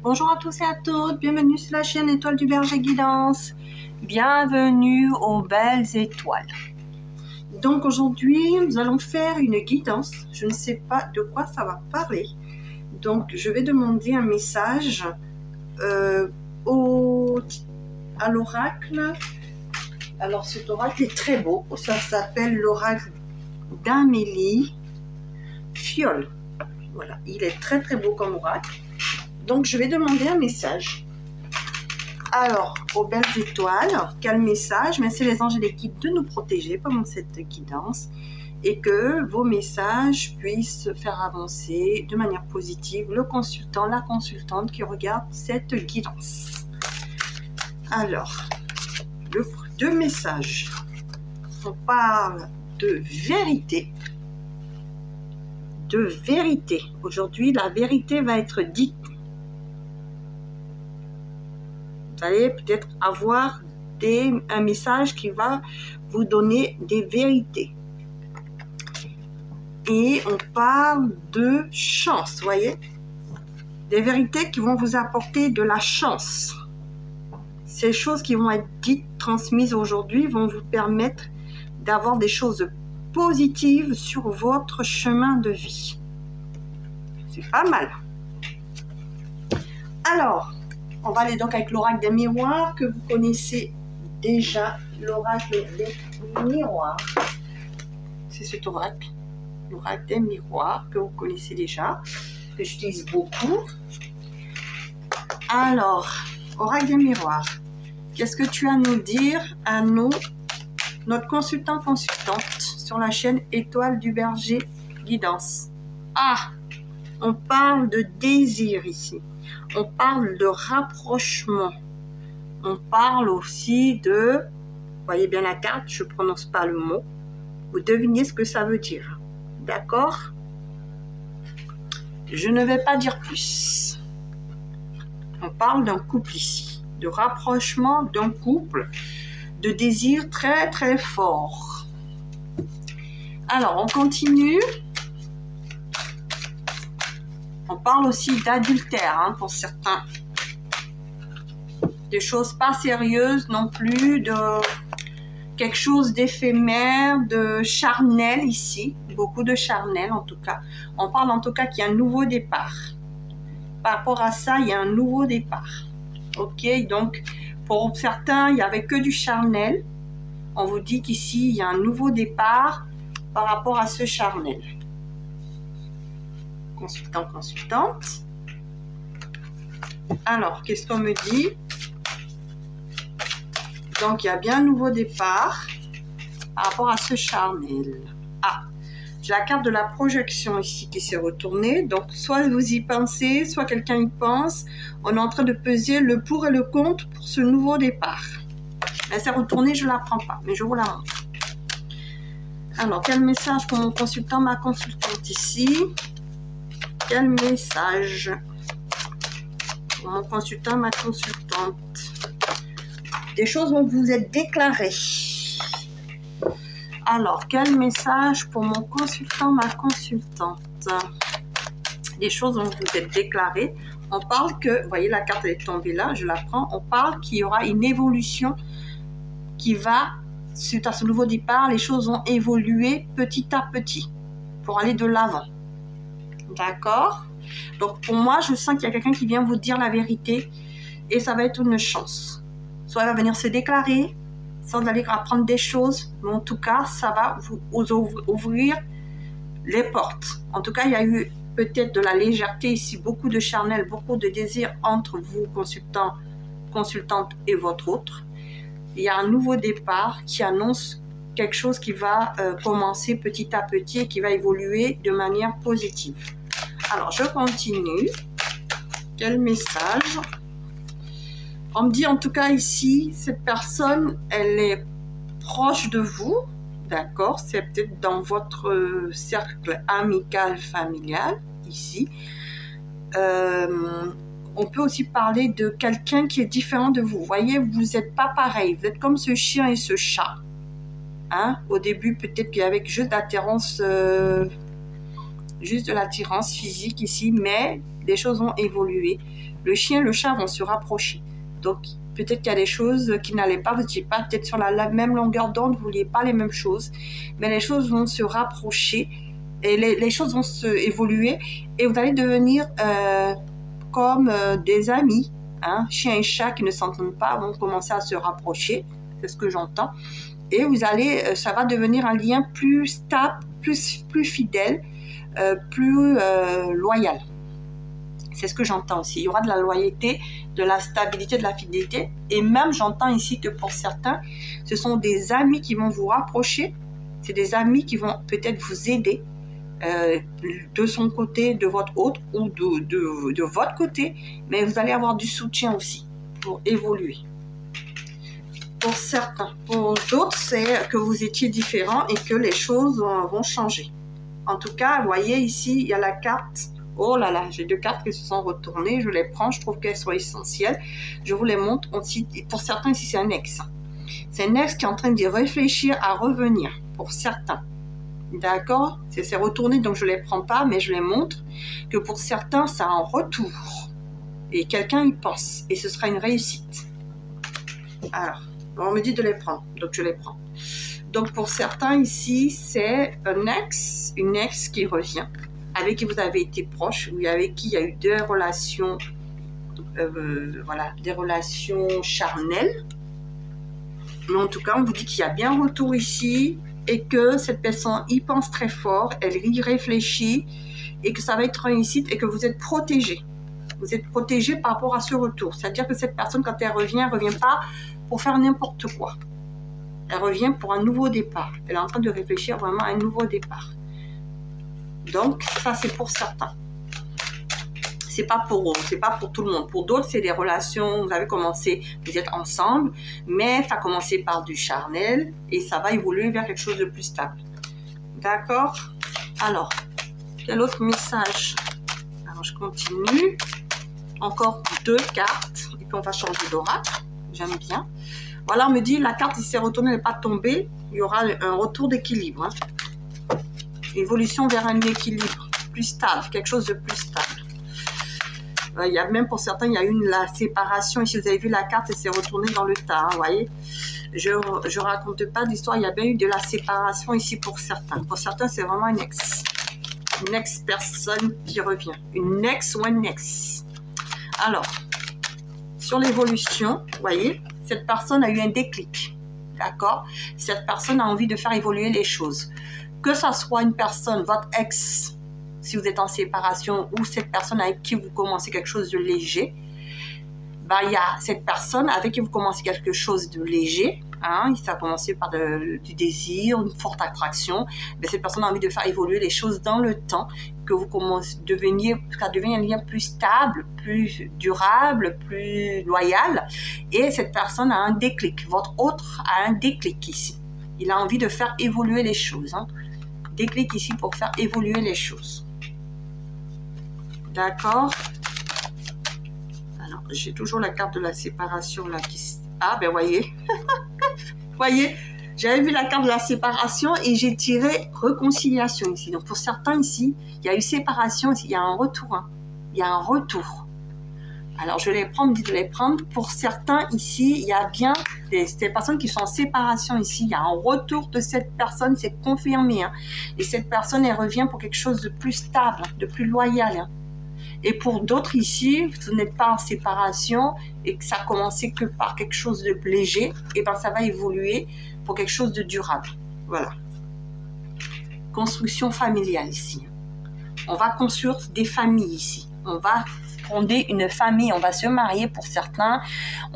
Bonjour à tous et à toutes, bienvenue sur la chaîne Étoile du Berger Guidance. Bienvenue aux belles étoiles. Donc aujourd'hui, nous allons faire une guidance. Je ne sais pas de quoi ça va parler. Donc je vais demander un message à l'oracle. Alors cet oracle est très beau. Ça s'appelle l'oracle d'Amélie Fiole. Voilà, il est très très beau comme oracle. Donc, je vais demander un message. Alors, aux belles étoiles, quel message? Merci les anges et les guides de nous protéger pendant cette guidance et que vos messages puissent faire avancer de manière positive le consultant, la consultante qui regarde cette guidance. Alors, deux messages. On parle de vérité. De vérité. Aujourd'hui, la vérité va être dite. Vous allez peut-être avoir un message qui va vous donner des vérités. Et on parle de chance, vous voyez? Des vérités qui vont vous apporter de la chance. Ces choses qui vont être dites, transmises aujourd'hui, vont vous permettre d'avoir des choses positives sur votre chemin de vie. C'est pas mal. Alors, on va aller donc avec l'oracle des miroirs que vous connaissez déjà, l'oracle des miroirs. C'est cet oracle, l'oracle des miroirs que vous connaissez déjà, que j'utilise beaucoup. Alors, oracle des miroirs, qu'est-ce que tu as à nous dire à notre consultante sur la chaîne Étoile du Berger Guidance? Ah, on parle de désir ici. On parle de rapprochement. On parle aussi de... Vous voyez bien la carte, je ne prononce pas le mot. Vous devinez ce que ça veut dire. D'accord? Je ne vais pas dire plus. On parle d'un couple ici. De rapprochement d'un couple. De désir très très fort. Alors, on continue. On parle aussi d'adultère, hein, pour certains. Des choses pas sérieuses non plus, de quelque chose d'éphémère, de charnel ici. Beaucoup de charnel en tout cas. On parle en tout cas qu'il y a un nouveau départ. Par rapport à ça, il y a un nouveau départ. Ok, donc pour certains, il n'y avait que du charnel. On vous dit qu'ici, il y a un nouveau départ par rapport à ce charnel. Consultant, consultante. Alors, qu'est-ce qu'on me dit? Donc, il y a bien un nouveau départ par rapport à ce charnel. Ah, j'ai la carte de la projection ici qui s'est retournée. Donc, soit vous y pensez, soit quelqu'un y pense. On est en train de peser le pour et le contre pour ce nouveau départ. Elle s'est retournée, je ne la prends pas, mais je vous la montre. Alors, quel message pour mon consultant, ma consultante ici? Quel message pour mon consultant, ma consultante? Des choses vont vous être déclarées. Alors, quel message pour mon consultant, ma consultante? Des choses vont vous être déclarées. On parle que, vous voyez la carte elle est tombée là, je la prends. On parle qu'il y aura une évolution qui va, suite à ce nouveau départ, les choses vont évoluer petit à petit pour aller de l'avant. D'accord? Donc pour moi, je sens qu'il y a quelqu'un qui vient vous dire la vérité et ça va être une chance. Soit elle va venir se déclarer, soit vous allez apprendre des choses, mais en tout cas, ça va vous ouvrir les portes. En tout cas, il y a eu peut-être de la légèreté ici, beaucoup de charnel, beaucoup de désir entre vous, consultante et votre autre. Il y a un nouveau départ qui annonce quelque chose qui va commencer petit à petit et qui va évoluer de manière positive. Alors, je continue. Quel message? On me dit en tout cas ici, cette personne, elle est proche de vous. D'accord? C'est peut-être dans votre cercle amical, familial, ici. On peut aussi parler de quelqu'un qui est différent de vous. Vous voyez, vous n'êtes pas pareil. Vous êtes comme ce chien et ce chat. Hein? Au début, peut-être qu'il y avait juste d'attirance juste de l'attirance physique ici, mais les choses vont évoluer. Le chien et le chat vont se rapprocher. Donc, peut-être qu'il y a des choses qui n'allaient pas, vous n'étiez pas peut-être sur la même longueur d'onde, vous ne vouliez pas les mêmes choses, mais les choses vont se rapprocher et les choses vont évoluer et vous allez devenir comme des amis. Hein, chien et chat qui ne s'entendent pas vont commencer à se rapprocher, c'est ce que j'entends. Et vous allez, ça va devenir un lien plus stable, plus fidèle, plus loyal. C'est ce que j'entends aussi. Il y aura de la loyauté, de la stabilité, de la fidélité. Et même, j'entends ici que pour certains, ce sont des amis qui vont vous rapprocher. C'est des amis qui vont peut-être vous aider de son côté, de votre autre ou de votre côté. Mais vous allez avoir du soutien aussi pour évoluer. Pour certains. Pour d'autres, c'est que vous étiez différents et que les choses vont changer. En tout cas, vous voyez ici, il y a la carte. Oh là là, j'ai deux cartes qui se sont retournées. Je les prends, je trouve qu'elles sont essentielles. Je vous les montre aussi. Pour certains, ici, c'est un ex. C'est un ex qui est en train d'y réfléchir à revenir. Pour certains. D'accord? C'est retourné, donc je ne les prends pas, mais je les montre. Que pour certains, c'est un retour. Et quelqu'un y pense. Et ce sera une réussite. Alors, on me dit de les prendre. Donc, je les prends. Donc, pour certains, ici, c'est un ex, une ex qui revient. Avec qui vous avez été proche, ou avec qui il y a eu des relations, voilà, des relations charnelles. Mais en tout cas, on vous dit qu'il y a bien un retour ici, et que cette personne y pense très fort, elle y réfléchit, et que ça va être réussite, et que vous êtes protégé. Vous êtes protégé par rapport à ce retour. C'est-à-dire que cette personne, quand elle revient pas pour faire n'importe quoi. Elle revient pour un nouveau départ. Elle est en train de réfléchir vraiment à un nouveau départ. Donc, ça, c'est pour certains. C'est pas pour tout le monde. Pour d'autres, c'est des relations, vous avez commencé, vous êtes ensemble, mais ça a commencé par du charnel et ça va évoluer vers quelque chose de plus stable. D'accord? Alors, quel autre message? Alors, je continue. Encore deux cartes. Et puis, on va changer d'oracle. J'aime bien. Voilà, on me dit, la carte, il s'est retournée, elle n'est pas tombée. Il y aura un retour d'équilibre. Hein. Évolution vers un équilibre plus stable, quelque chose de plus stable. Il y a même pour certains, il y a eu la séparation. Ici, vous avez vu la carte, elle s'est retournée dans le tas. Hein, vous voyez, je raconte pas d'histoire. Il y a bien eu de la séparation ici pour certains. Pour certains, c'est vraiment une ex-personne qui revient. Une ex ou un ex. Alors, sur l'évolution, vous voyez, cette personne a eu un déclic. D'accord? Cette personne a envie de faire évoluer les choses. Que ça soit une personne, votre ex, si vous êtes en séparation, ou cette personne avec qui vous commencez quelque chose de léger, bah, il y a cette personne avec qui vous commencez quelque chose de léger, hein, ça a commencé par du désir, une forte attraction, mais cette personne a envie de faire évoluer les choses dans le temps, que vous commencez ça devient un lien plus stable, plus durable, plus loyal, et cette personne a un déclic. Votre autre a un déclic ici. Il a envie de faire évoluer les choses. Hein. Déclic ici pour faire évoluer les choses. D'accord? Alors, j'ai toujours la carte de la séparation là qui... Ah, ben voyez. Voyez, j'avais vu la carte de la séparation et j'ai tiré réconciliation ici. Donc, pour certains ici, il y a eu séparation, ici, il y a un retour. Hein. Il y a un retour. Alors, je les prends, me dit de les prendre. Pour certains, ici, il y a bien des personnes qui sont en séparation ici. Il y a un retour de cette personne, c'est confirmé. Hein. Et cette personne, elle revient pour quelque chose de plus stable, de plus loyal. Hein. Et pour d'autres ici, vous n'êtes pas en séparation et que ça a commencé que par quelque chose de léger, et bien ça va évoluer pour quelque chose de durable. Voilà. Construction familiale ici. On va construire des familles ici. On va fonder une famille, on va se marier pour certains,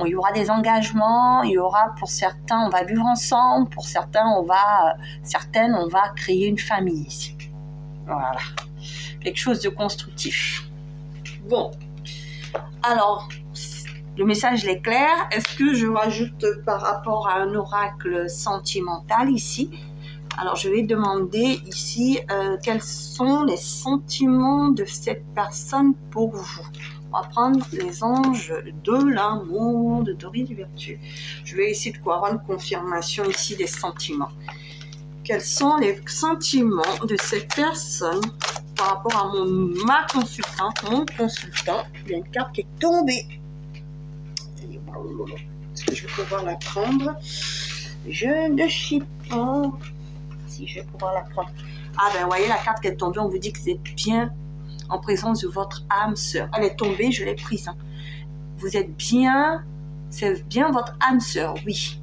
il y aura des engagements, il y aura pour certains, on va vivre ensemble, pour certains, on va créer une famille ici. Voilà. Quelque chose de constructif. Bon. Alors, le message est clair. Est-ce que je rajoute par rapport à un oracle sentimental ici? Alors, je vais demander ici quels sont les sentiments de cette personne pour vous. On va prendre les anges de l'amour de Doris Duvertueux. Je vais essayer de avoir une confirmation ici des sentiments. Quels sont les sentiments de cette personne par rapport à ma consultante, mon consultant. Il y a une carte qui est tombée. Est-ce que je vais pouvoir la prendre? Je ne sais pas si je vais pouvoir la prendre. Ah ben, vous voyez la carte qui est tombée, on vous dit que c'est bien en présence de votre âme sœur. Elle est tombée, je l'ai prise. Hein. Vous êtes bien, c'est bien votre âme sœur, oui.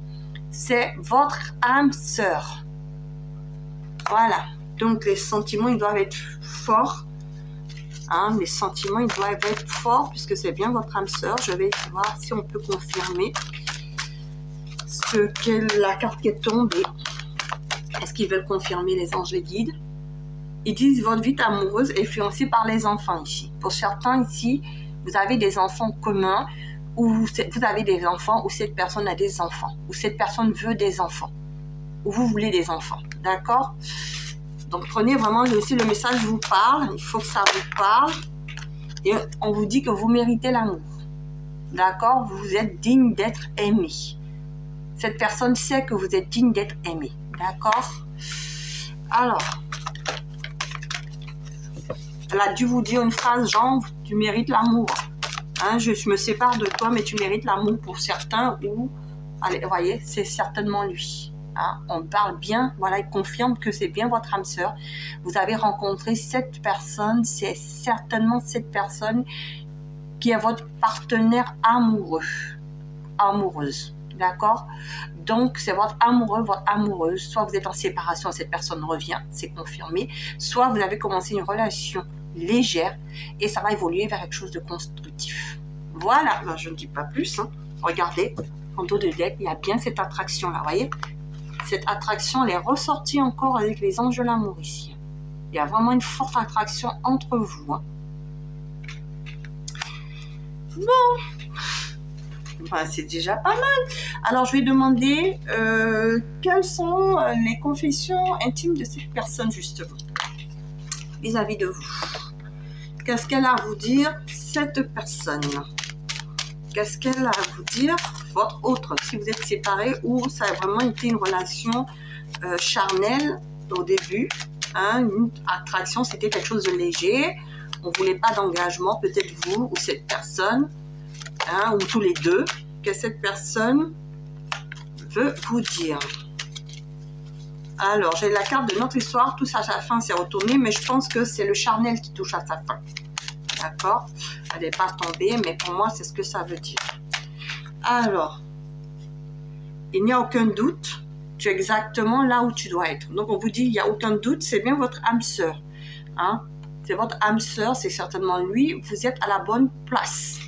C'est votre âme sœur. Voilà. Donc les sentiments, ils doivent être forts. Hein, les sentiments, ils doivent être forts puisque c'est bien votre âme sœur. Je vais voir si on peut confirmer ce que la carte qui est tombée. Est-ce qu'ils veulent confirmer les anges et guides? Ils disent votre vie amoureuse est influencée par les enfants ici. Pour certains ici, vous avez des enfants communs ou vous avez des enfants ou cette personne a des enfants ou cette personne veut des enfants ou vous voulez des enfants. D'accord? Donc prenez vraiment si le message vous parle, il faut que ça vous parle. Et on vous dit que vous méritez l'amour. D'accord? Vous êtes digne d'être aimé. Cette personne sait que vous êtes digne d'être aimé. D'accord? Alors, elle a dû vous dire une phrase genre, tu mérites l'amour. Hein, je me sépare de toi, mais tu mérites l'amour pour certains. Ou, allez, vous voyez, c'est certainement lui. Hein, on parle bien, voilà, il confirme que c'est bien votre âme sœur. Vous avez rencontré cette personne, c'est certainement cette personne qui est votre partenaire amoureux, amoureuse. D'accord? Donc, c'est votre amoureux, votre amoureuse. Soit vous êtes en séparation, cette personne revient, c'est confirmé. Soit vous avez commencé une relation légère et ça va évoluer vers quelque chose de constructif. Voilà, ben, je ne dis pas plus. Hein. Regardez, en dos de deck, il y a bien cette attraction-là, voyez? Cette attraction, elle est ressortie encore avec les anges de l'amour ici. Il y a vraiment une forte attraction entre vous. Hein. Bon. Ben, c'est déjà pas mal. Alors, je vais demander quelles sont les confessions intimes de cette personne, justement, vis-à-vis de vous. Qu'est-ce qu'elle a à vous dire, cette personne? Qu'est-ce qu'elle a à vous dire, votre autre, si vous êtes séparés ou ça a vraiment été une relation charnelle au début, hein, une attraction, c'était quelque chose de léger, on ne voulait pas d'engagement, peut-être vous ou cette personne, hein, ou tous les deux, que cette personne veut vous dire. Alors, j'ai la carte de notre histoire, tout ça à sa fin s'est retourné, mais je pense que c'est le charnel qui touche à sa fin. D'accord? Elle n'est pas tombée, mais pour moi, c'est ce que ça veut dire. Alors, il n'y a aucun doute, tu es exactement là où tu dois être. Donc, on vous dit, il n'y a aucun doute, c'est bien votre âme sœur. Hein? C'est votre âme sœur, c'est certainement lui, vous êtes à la bonne place.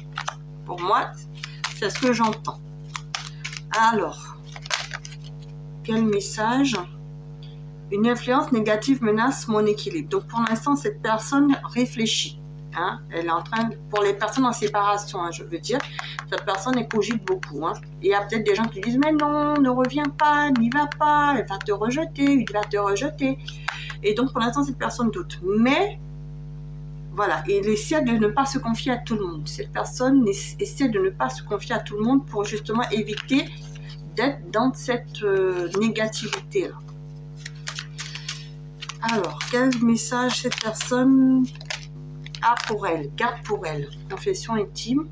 Pour moi, c'est ce que j'entends. Alors, quel message? Une influence négative menace mon équilibre. Donc, pour l'instant, cette personne réfléchit. Hein? Elle est en train, pour les personnes en séparation, hein, je veux dire, cette personne elle cogite beaucoup. Hein? Et il y a peut-être des gens qui disent, mais non, ne reviens pas, n'y va pas, elle va te rejeter, il va te rejeter. Et donc, pour l'instant, cette personne doute. Mais, voilà, il essaie de ne pas se confier à tout le monde. Cette personne essaie de ne pas se confier à tout le monde pour justement éviter d'être dans cette négativité-là. Alors, quel message cette personne a pour elle, garde pour elle? Confession intime.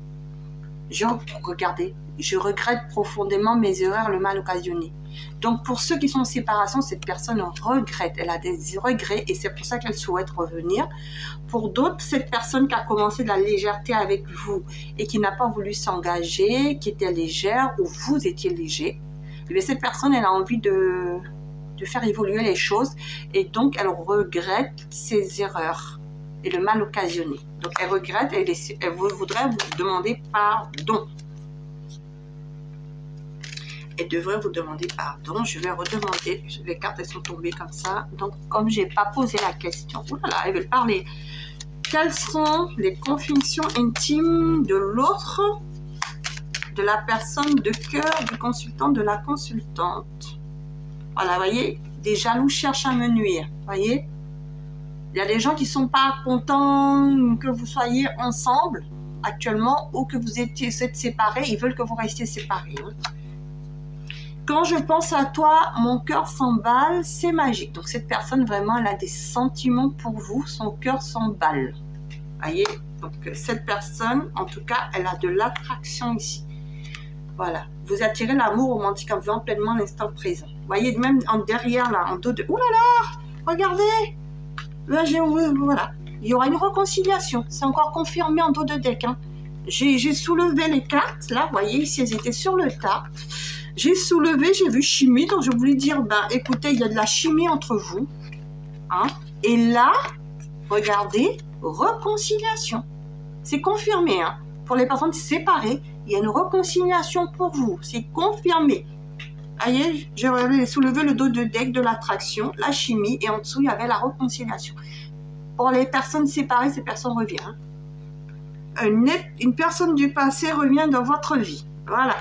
Regardez, je regrette profondément mes erreurs, le mal occasionné. Donc, pour ceux qui sont en séparation, cette personne regrette. Elle a des regrets et c'est pour ça qu'elle souhaite revenir. Pour d'autres, cette personne qui a commencé de la légèreté avec vous et qui n'a pas voulu s'engager, qui était légère ou vous étiez léger, mais cette personne, elle a envie de faire évoluer les choses et donc elle regrette ses erreurs et le mal occasionné. Donc elle regrette et elle voudrait vous demander pardon. Elle devrait vous demander pardon. Je vais redemander. Les cartes elles sont tombées comme ça. Donc comme je n'ai pas posé la question. Voilà, elle veut parler. Quelles sont les confessions intimes de l'autre, de la personne de cœur, du consultant, de la consultante? Voilà, vous voyez, des jaloux cherchent à me nuire. Vous voyez? Il y a des gens qui ne sont pas contents que vous soyez ensemble actuellement ou que vous êtes séparés. Ils veulent que vous restiez séparés. Hein. Quand je pense à toi, mon cœur s'emballe, c'est magique. Donc cette personne, vraiment, elle a des sentiments pour vous, son cœur s'emballe. Voyez, donc cette personne, en tout cas, elle a de l'attraction ici. Voilà, vous attirez l'amour romantique en vivant pleinement l'instant présent. Voyez, même en derrière, là, en dos de... Oh là là, regardez. Là, voilà, il y aura une réconciliation. C'est encore confirmé en dos de deck. Hein. J'ai soulevé les cartes, là, vous voyez, ici, elles étaient sur le tas. J'ai soulevé, j'ai vu chimie, donc je voulais dire, ben, écoutez, il y a de la chimie entre vous. Hein. Et là, regardez, réconciliation. C'est confirmé, hein. Pour les personnes séparées, il y a une réconciliation pour vous. C'est confirmé. Voyez, j'ai soulevé le dos de deck de l'attraction, la chimie, et en dessous, il y avait la réconciliation. Pour les personnes séparées, ces personnes reviennent. Une personne du passé revient dans votre vie. Voilà.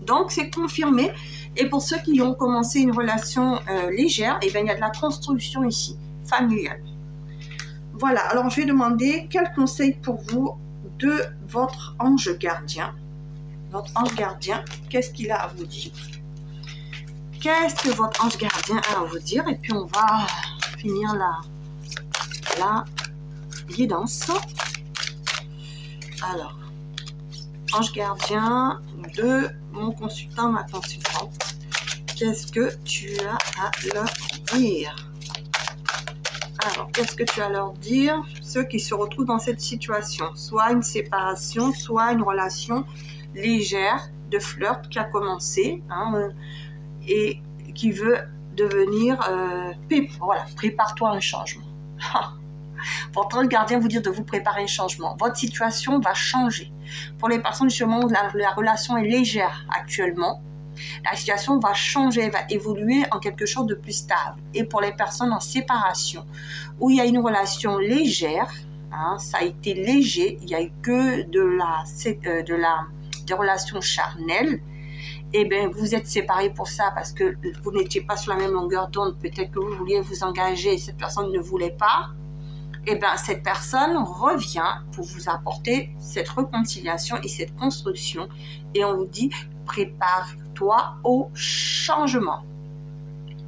Donc, c'est confirmé. Et pour ceux qui ont commencé une relation légère, eh bien, il y a de la construction ici, familiale. Voilà. Alors, je vais demander quel conseil pour vous de votre ange gardien. Votre ange gardien, qu'est-ce qu'il a à vous dire? Qu'est-ce que votre ange gardien a à vous dire? Et puis, on va finir la guidance. Alors, ange gardien de mon consultant, ma consultante, qu'est-ce que tu as à leur dire? Alors, qu'est-ce que tu as à leur dire? Ceux qui se retrouvent dans cette situation, soit une séparation, soit une relation légère de flirt qui a commencé, hein, et qui veut devenir... voilà, prépare-toi à un changement. Votre ange gardien vous dit de vous préparer un changement. Votre situation va changer. Pour les personnes justement où la relation est légère actuellement, la situation va changer, va évoluer en quelque chose de plus stable. Et pour les personnes en séparation, où il y a une relation légère, hein, ça a été léger, il n'y a eu que des relations charnelles, et bien vous êtes séparés pour ça parce que vous n'étiez pas sur la même longueur d'onde, peut-être que vous vouliez vous engager et cette personne ne voulait pas. Et bien, cette personne revient pour vous apporter cette réconciliation et cette construction. Et on vous dit, prépare-toi au changement.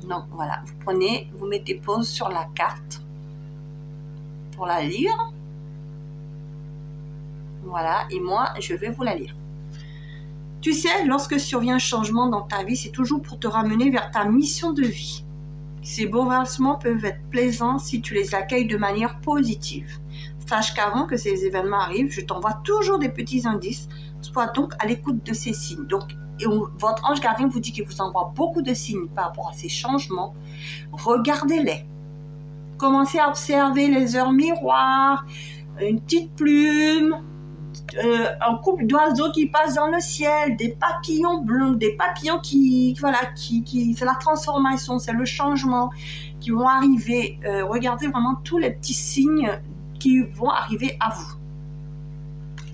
Donc, voilà, vous prenez, vous mettez pause sur la carte pour la lire. Voilà, et moi, je vais vous la lire. Tu sais, lorsque survient un changement dans ta vie, c'est toujours pour te ramener vers ta mission de vie. Ces bouleversements peuvent être plaisants si tu les accueilles de manière positive. Sache qu'avant que ces événements arrivent, je t'envoie toujours des petits indices. Sois donc à l'écoute de ces signes. Donc, votre ange gardien vous dit qu'il vous envoie beaucoup de signes par rapport à ces changements. Regardez-les. Commencez à observer les heures miroirs, une petite plume, un couple d'oiseaux qui passent dans le ciel, des papillons bleus, des papillons qui c'est la transformation, c'est le changement qui vont arriver. Regardez vraiment tous les petits signes qui vont arriver à vous.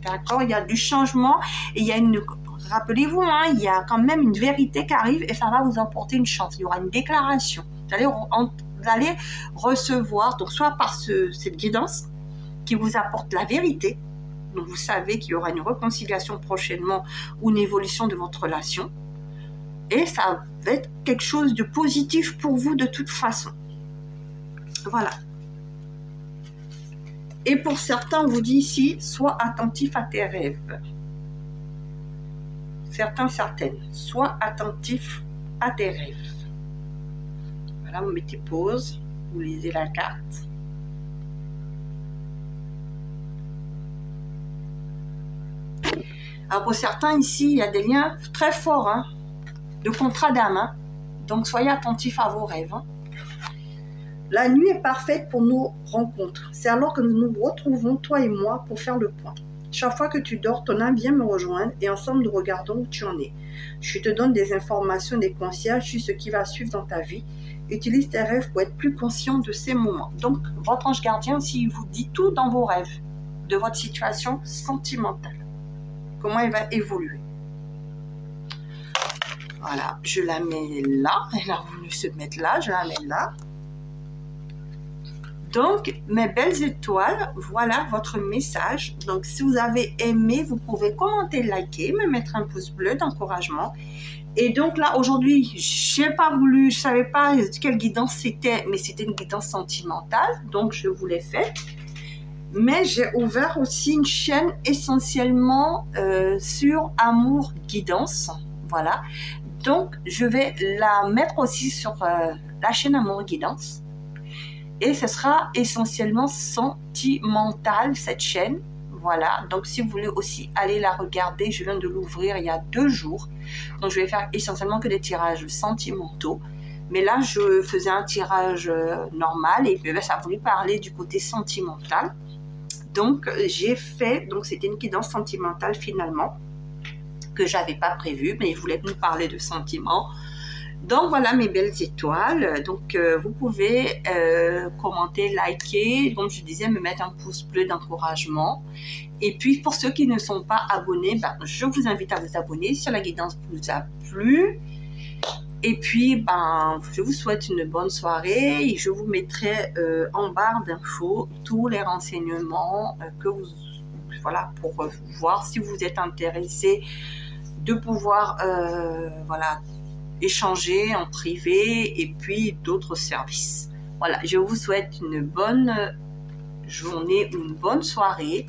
D'accord? Il y a du changement et il y a rappelez-vous, hein, il y a quand même une vérité qui arrive et ça va vous apporter une chance. Il y aura une déclaration. Vous allez recevoir, donc soit par cette guidance qui vous apporte la vérité. Donc vous savez qu'il y aura une réconciliation prochainement ou une évolution de votre relation. Et ça va être quelque chose de positif pour vous de toute façon. Voilà. Et pour certains, on vous dit ici, sois attentif à tes rêves. Certaines, sois attentif à tes rêves. Voilà, vous mettez pause, vous lisez la carte. Alors pour certains ici, il y a des liens très forts, hein, de contrat d'âme. Hein. Donc soyez attentifs à vos rêves. Hein. La nuit est parfaite pour nos rencontres. C'est alors que nous nous retrouvons, toi et moi, pour faire le point. Chaque fois que tu dors, ton âme vient me rejoindre et ensemble nous regardons où tu en es. Je te donne des informations, des conseils sur ce qui va suivre dans ta vie. Utilise tes rêves pour être plus conscient de ces moments. Donc votre ange gardien, s'il vous dit tout dans vos rêves, de votre situation sentimentale. Comment elle va évoluer. Voilà, je la mets là. Elle a voulu se mettre là, je la mets là. Donc, mes belles étoiles, voilà votre message. Donc, si vous avez aimé, vous pouvez commenter, liker, me mettre un pouce bleu d'encouragement. Et donc là, aujourd'hui, j'ai pas voulu, je savais pas quelle guidance c'était, mais c'était une guidance sentimentale, donc je vous l'ai faite. Mais j'ai ouvert aussi une chaîne essentiellement sur amour guidance, voilà. Donc, je vais la mettre aussi sur la chaîne amour guidance. Et ce sera essentiellement sentimental, cette chaîne. Voilà, donc si vous voulez aussi aller la regarder, je viens de l'ouvrir il y a 2 jours. Donc je vais faire essentiellement que des tirages sentimentaux. Mais là, je faisais un tirage normal et puis ça a voulu parler du côté sentimental. Donc j'ai fait, donc c'était une guidance sentimentale finalement, que j'avais pas prévue, mais je voulais nous parler de sentiments. Donc voilà mes belles étoiles, donc vous pouvez commenter, liker, comme je disais, me mettre un pouce bleu d'encouragement. Et puis pour ceux qui ne sont pas abonnés, ben, je vous invite à vous abonner si la guidance vous a plu. Et puis ben, je vous souhaite une bonne soirée et je vous mettrai en barre d'infos tous les renseignements que vous, voilà, pour voir si vous êtes intéressé de pouvoir voilà, échanger en privé et puis d'autres services. Voilà, je vous souhaite une bonne journée ou une bonne soirée